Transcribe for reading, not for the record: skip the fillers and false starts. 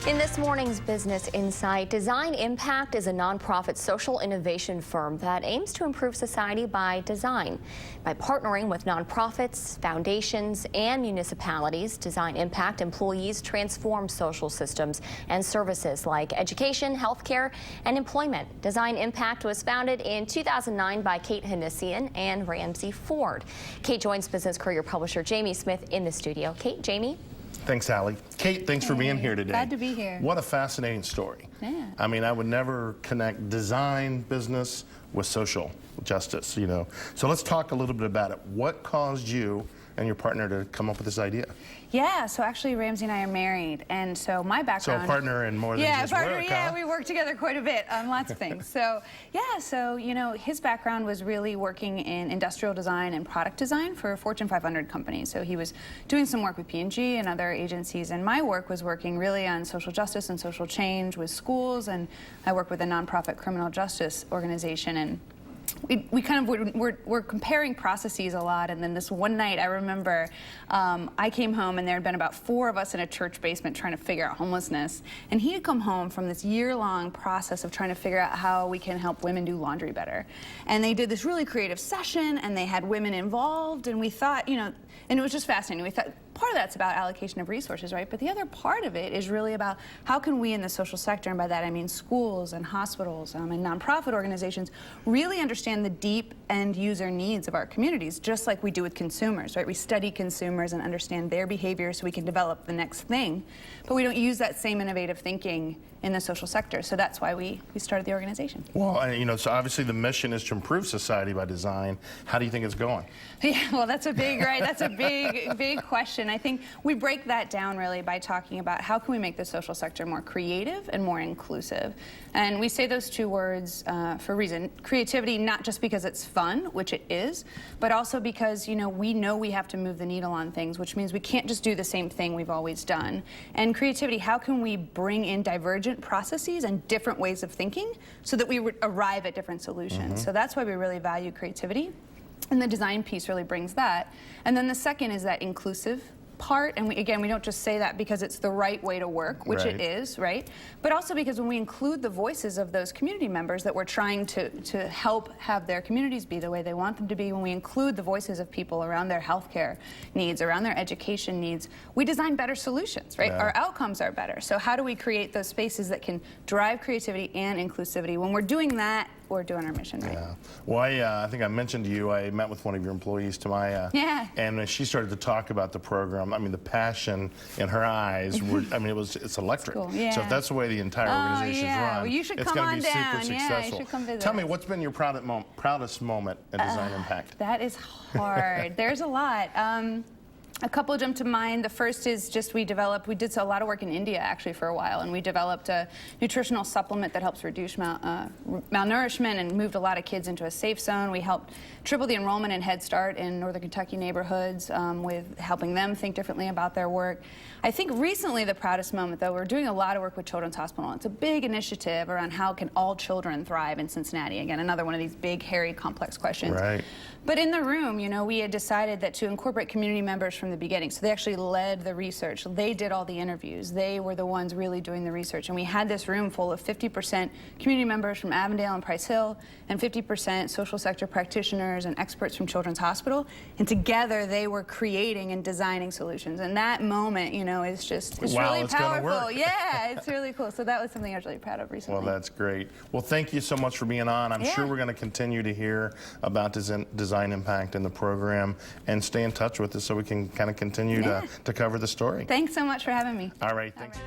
In this morning's Business Insight, Design Impact is a nonprofit social innovation firm that aims to improve society by design. By partnering with nonprofits, foundations, and municipalities, Design Impact employees transform social systems and services like education, healthcare, and employment. Design Impact was founded in 2009 by Kate Hannessian and Ramsey Ford. Kate joins Business Courier publisher Jamie Smith in the studio. Kate, Jamie. Thanks, Allie. Kate, thanks for being here today. Glad to be here. What a fascinating story. Yeah. I mean, I would never connect design business with social justice, you know. So let's talk a little bit about it. What caused you and your partner to come up with this idea? Yeah, so actually Ramsey and I are married, and so my background... So a partner in more than just work, yeah, huh? we work together quite a bit on lots of things. So, yeah, so, you know, his background was really working in industrial design and product design for Fortune 500 companies. So he was doing some work with P&G and other agencies, and my work was working really on social justice and social change with schools, and I work with a nonprofit criminal justice organization, and we kind of we're comparing processes a lot. And then this one night I remember I came home and there had been about 4 of us in a church basement trying to figure out homelessness, and he had come home from this year-long process of trying to figure out how we can help women do laundry better. And they did this really creative session and they had women involved, and we thought, you know, and it was just fascinating. We thought part of that's about allocation of resources, right? But the other part of it is really about how can we in the social sector, and by that I mean schools and hospitals and nonprofit organizations, really understand the deep end user needs of our communities, just like we do with consumers, right? We study consumers and understand their behavior so we can develop the next thing, but we don't use that same innovative thinking in the social sector. So that's why we started the organization. Well, you know, so obviously the mission is to improve society by design. How do you think it's going? Yeah, well, that's a big, right? That's a big question. I think we break that down really by talking about how can we make the social sector more creative and more inclusive. And we say those 2 words for a reason. Creativity, not just because it's fun, which it is, but also because, you know we have to move the needle on things, which means we can't just do the same thing we've always done. And creativity, how can we bring in divergent processes and different ways of thinking so that we arrive at different solutions? So that's why we really value creativity. And the design piece really brings that. And then the second is that inclusive part, and we don't just say that because it's the right way to work, which it is, right? But also because when we include the voices of those community members that we're trying to help have their communities be the way they want them to be, when we include the voices of people around their healthcare needs, around their education needs, we design better solutions, right? Yeah. Our outcomes are better. So how do we create those spaces that can drive creativity and inclusivity? When we're doing that, we're doing our mission right. Yeah. Well, I think I mentioned to you, I met with one of your employees, Tamaya, and when she started to talk about the program, I mean, the passion in her eyes, I mean, it's electric. Cool. Yeah. So if that's the way the entire organization is run, well, you should it's come going to be on super down. successful. Yeah, you should come visit. Tell me, what's been your proudest moment in Design Impact? That is hard. There's a lot. A couple jump to mind. The first is just we did a lot of work in India actually for a while, and we developed a nutritional supplement that helps reduce malnourishment and moved a lot of kids into a safe zone. We helped triple the enrollment in Head Start in Northern Kentucky neighborhoods with helping them think differently about their work. I think recently the proudest moment, though, we're doing a lot of work with Children's Hospital. It's a big initiative around how can all children thrive in Cincinnati. Again, another one of these big, hairy, complex questions. Right. But in the room, you know, we had decided that to incorporate community members from the beginning. So they actually led the research. They did all the interviews. They were the ones really doing the research. And we had this room full of 50% community members from Avondale and Price Hill and 50% social sector practitioners and experts from Children's Hospital. And together they were creating and designing solutions. And that moment, you know, is just, it's wow, really it's powerful. Gonna work. Yeah, it's really cool. So that was something I was really proud of recently. Well, that's great. Well, thank you so much for being on. I'm sure we're going to continue to hear about Design Impact in the program, and stay in touch with us so we can kind of continue to cover the story. Thanks so much for having me. All right. Thanks.